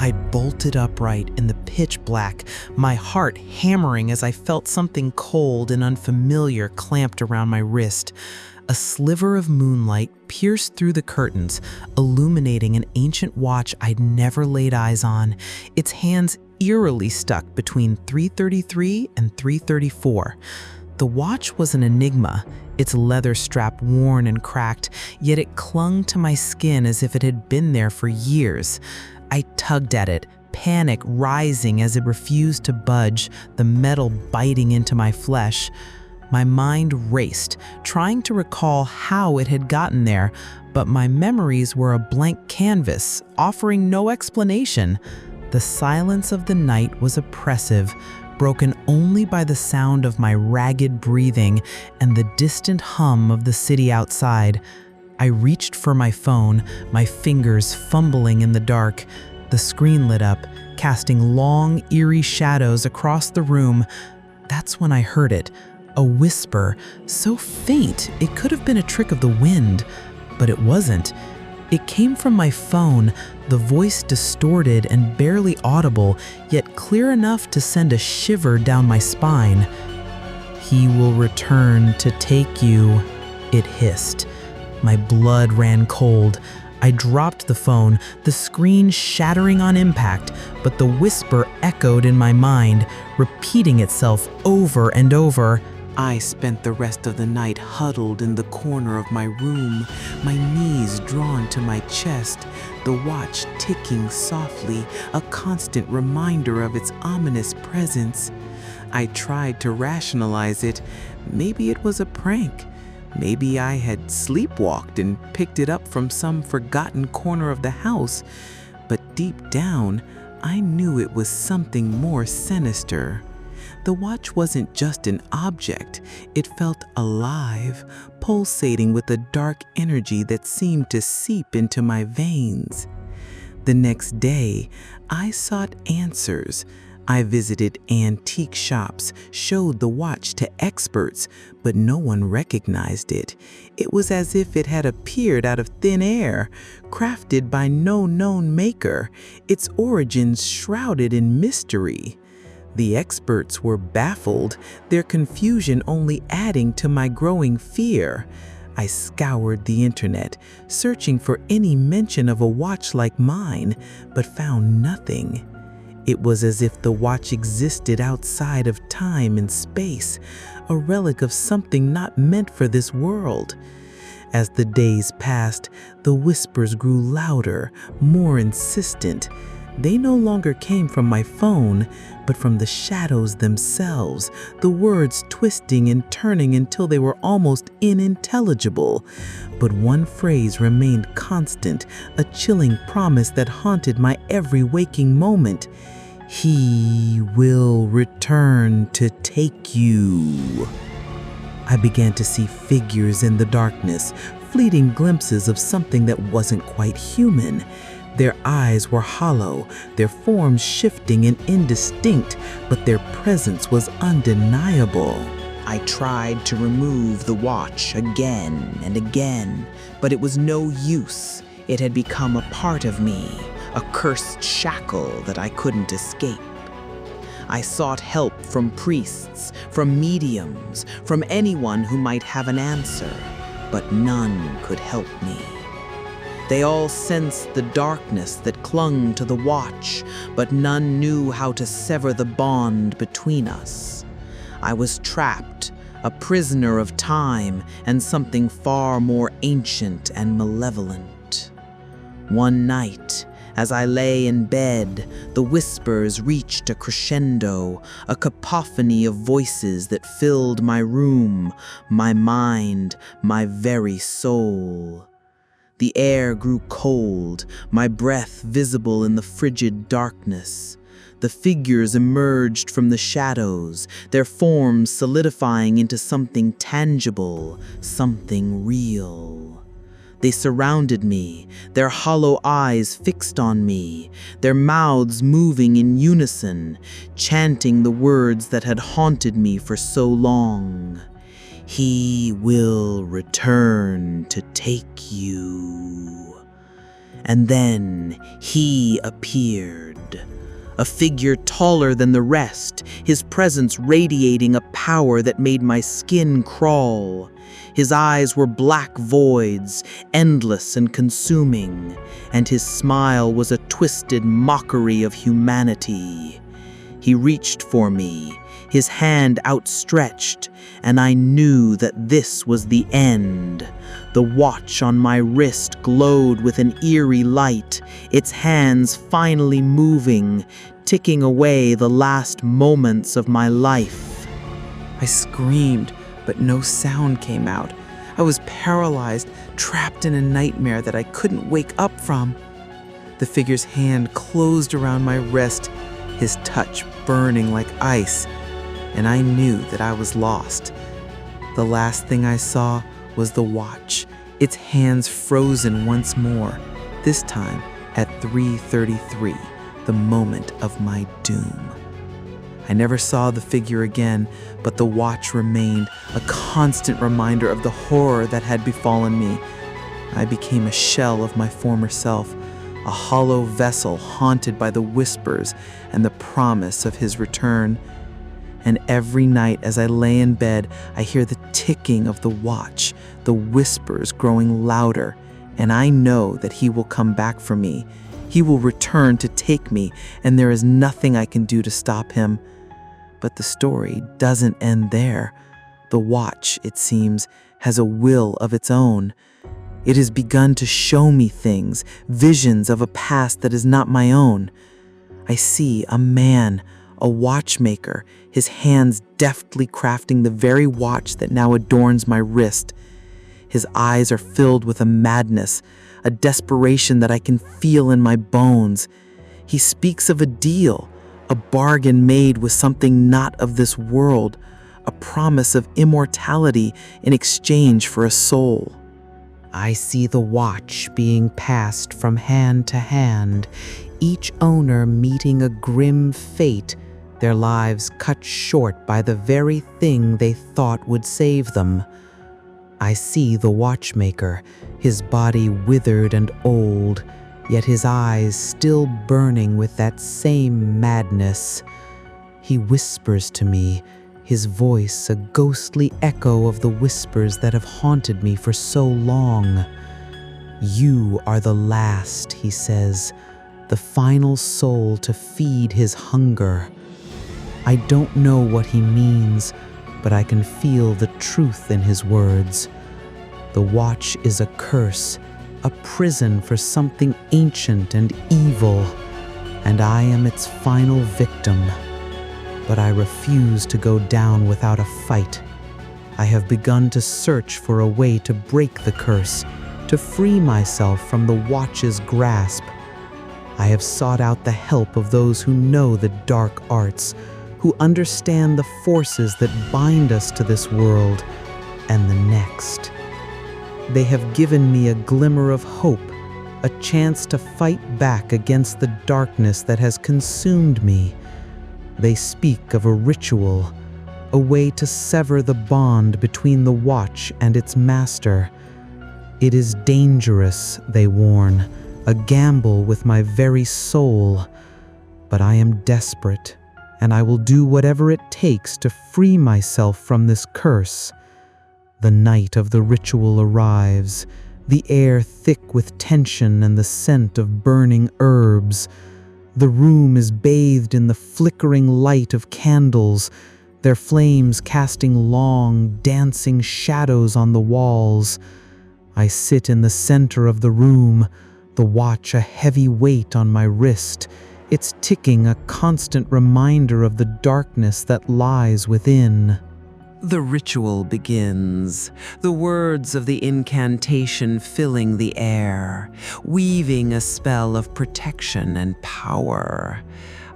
I bolted upright in the pitch black, my heart hammering as I felt something cold and unfamiliar clamped around my wrist. A sliver of moonlight pierced through the curtains, illuminating an ancient watch I'd never laid eyes on, its hands eerily stuck between 3:33 and 3:34. The watch was an enigma, its leather strap worn and cracked, yet it clung to my skin as if it had been there for years. I tugged at it, panic rising as it refused to budge, the metal biting into my flesh. My mind raced, trying to recall how it had gotten there, but my memories were a blank canvas, offering no explanation. The silence of the night was oppressive, broken only by the sound of my ragged breathing and the distant hum of the city outside. I reached for my phone, my fingers fumbling in the dark. The screen lit up, casting long, eerie shadows across the room. That's when I heard it. A whisper, so faint it could have been a trick of the wind, but it wasn't. It came from my phone, the voice distorted and barely audible, yet clear enough to send a shiver down my spine. "He will return to take you," it hissed. My blood ran cold. I dropped the phone, the screen shattering on impact, but the whisper echoed in my mind, repeating itself over and over. I spent the rest of the night huddled in the corner of my room, my knees drawn to my chest, the watch ticking softly, a constant reminder of its ominous presence. I tried to rationalize it. Maybe it was a prank. Maybe I had sleepwalked and picked it up from some forgotten corner of the house. But deep down, I knew it was something more sinister. The watch wasn't just an object, it felt alive, pulsating with a dark energy that seemed to seep into my veins. The next day, I sought answers. I visited antique shops, showed the watch to experts, but no one recognized it. It was as if it had appeared out of thin air, crafted by no known maker, its origins shrouded in mystery. The experts were baffled, their confusion only adding to my growing fear. I scoured the internet, searching for any mention of a watch like mine, but found nothing. It was as if the watch existed outside of time and space, a relic of something not meant for this world. As the days passed, the whispers grew louder, more insistent. They no longer came from my phone, but from the shadows themselves, the words twisting and turning until they were almost unintelligible. But one phrase remained constant, a chilling promise that haunted my every waking moment. "He will return to take you." I began to see figures in the darkness, fleeting glimpses of something that wasn't quite human. Their eyes were hollow, their forms shifting and indistinct, but their presence was undeniable. I tried to remove the watch again and again, but it was no use. It had become a part of me, a cursed shackle that I couldn't escape. I sought help from priests, from mediums, from anyone who might have an answer, but none could help me. They all sensed the darkness that clung to the watch, but none knew how to sever the bond between us. I was trapped, a prisoner of time and something far more ancient and malevolent. One night, as I lay in bed, the whispers reached a crescendo, a cacophony of voices that filled my room, my mind, my very soul. The air grew cold, my breath visible in the frigid darkness. The figures emerged from the shadows, their forms solidifying into something tangible, something real. They surrounded me, their hollow eyes fixed on me, their mouths moving in unison, chanting the words that had haunted me for so long. "He will return to take you." And then he appeared. a figure taller than the rest, his presence radiating a power that made my skin crawl. His eyes were black voids, endless and consuming, and his smile was a twisted mockery of humanity. He reached for me, his hand outstretched, and I knew that this was the end. The watch on my wrist glowed with an eerie light, its hands finally moving, ticking away the last moments of my life. I screamed, but no sound came out. I was paralyzed, trapped in a nightmare that I couldn't wake up from. The figure's hand closed around my wrist, his touch burning like ice, and I knew that I was lost. The last thing I saw was the watch, its hands frozen once more, this time at 3:33, the moment of my doom. I never saw the figure again, but the watch remained, a constant reminder of the horror that had befallen me. I became a shell of my former self, a hollow vessel haunted by the whispers and the promise of his return. And every night as I lay in bed, I hear the ticking of the watch, the whispers growing louder, and I know that he will come back for me. He will return to take me, and there is nothing I can do to stop him. But the story doesn't end there. The watch, it seems, has a will of its own. It has begun to show me things, visions of a past that is not my own. I see a man, a watchmaker, his hands deftly crafting the very watch that now adorns my wrist. His eyes are filled with a madness, a desperation that I can feel in my bones. He speaks of a deal, a bargain made with something not of this world, a promise of immortality in exchange for a soul. I see the watch being passed from hand to hand, each owner meeting a grim fate, their lives cut short by the very thing they thought would save them. I see the watchmaker, his body withered and old, yet his eyes still burning with that same madness. He whispers to me, his voice a ghostly echo of the whispers that have haunted me for so long. You are the last, he says, the final soul to feed his hunger. I don't know what he means, but I can feel the truth in his words. The watch is a curse, a prison for something ancient and evil, and I am its final victim. But I refuse to go down without a fight. I have begun to search for a way to break the curse, to free myself from the watch's grasp. I have sought out the help of those who know the dark arts, who understand the forces that bind us to this world and the next. They have given me a glimmer of hope, a chance to fight back against the darkness that has consumed me. They speak of a ritual, a way to sever the bond between the watch and its master. It is dangerous, they warn, a gamble with my very soul. But I am desperate, and I will do whatever it takes to free myself from this curse. The night of the ritual arrives, the air thick with tension and the scent of burning herbs. The room is bathed in the flickering light of candles, their flames casting long, dancing shadows on the walls. I sit in the center of the room, the watch a heavy weight on my wrist, its ticking a constant reminder of the darkness that lies within. The ritual begins, the words of the incantation filling the air, weaving a spell of protection and power.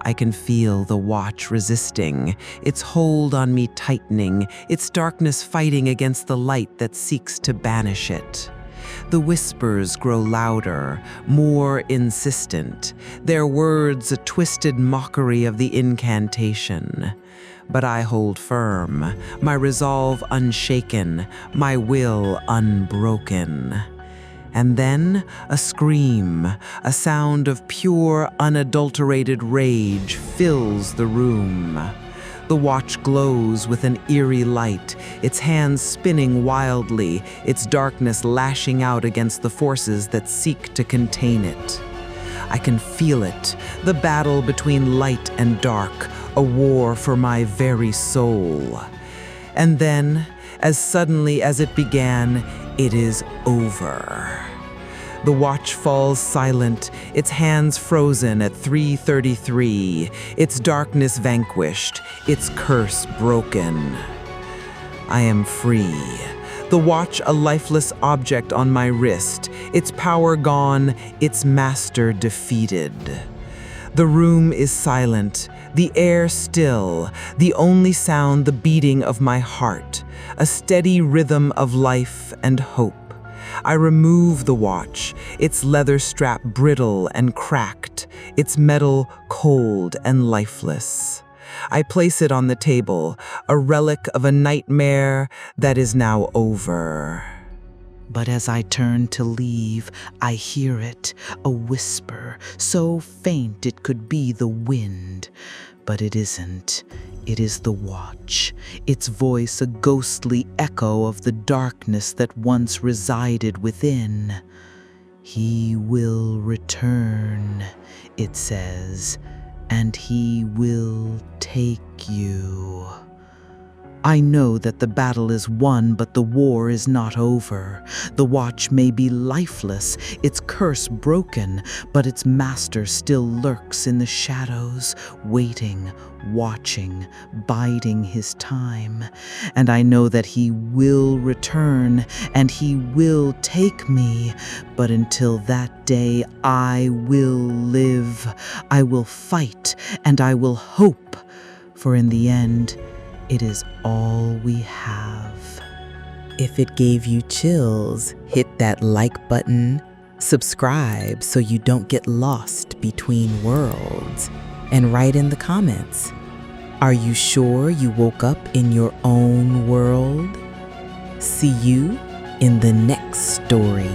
I can feel the watch resisting, its hold on me tightening, its darkness fighting against the light that seeks to banish it. The whispers grow louder, more insistent, their words a twisted mockery of the incantation. But I hold firm, my resolve unshaken, my will unbroken. And then a scream, a sound of pure, unadulterated rage fills the room. The watch glows with an eerie light, its hands spinning wildly, its darkness lashing out against the forces that seek to contain it. I can feel it, the battle between light and dark, a war for my very soul. And then, as suddenly as it began, it is over. The watch falls silent, its hands frozen at 3:33, its darkness vanquished, its curse broken. I am free. The watch a lifeless object on my wrist, its power gone, its master defeated. The room is silent, the air still, the only sound the beating of my heart, a steady rhythm of life and hope. I remove the watch, its leather strap brittle and cracked, its metal cold and lifeless. I place it on the table, a relic of a nightmare that is now over. But as I turn to leave, I hear it, a whisper, so faint it could be the wind. But it isn't. It is the watch, its voice a ghostly echo of the darkness that once resided within. He will return, it says, and he will take you. I know that the battle is won, but the war is not over. The watch may be lifeless, its curse broken, but its master still lurks in the shadows, waiting, watching, biding his time. And I know that he will return, and he will take me. But until that day, I will live. I will fight, and I will hope. For in the end, it is all we have. If it gave you chills, hit that like button, subscribe so you don't get lost between worlds, and write in the comments. Are you sure you woke up in your own world? See you in the next story.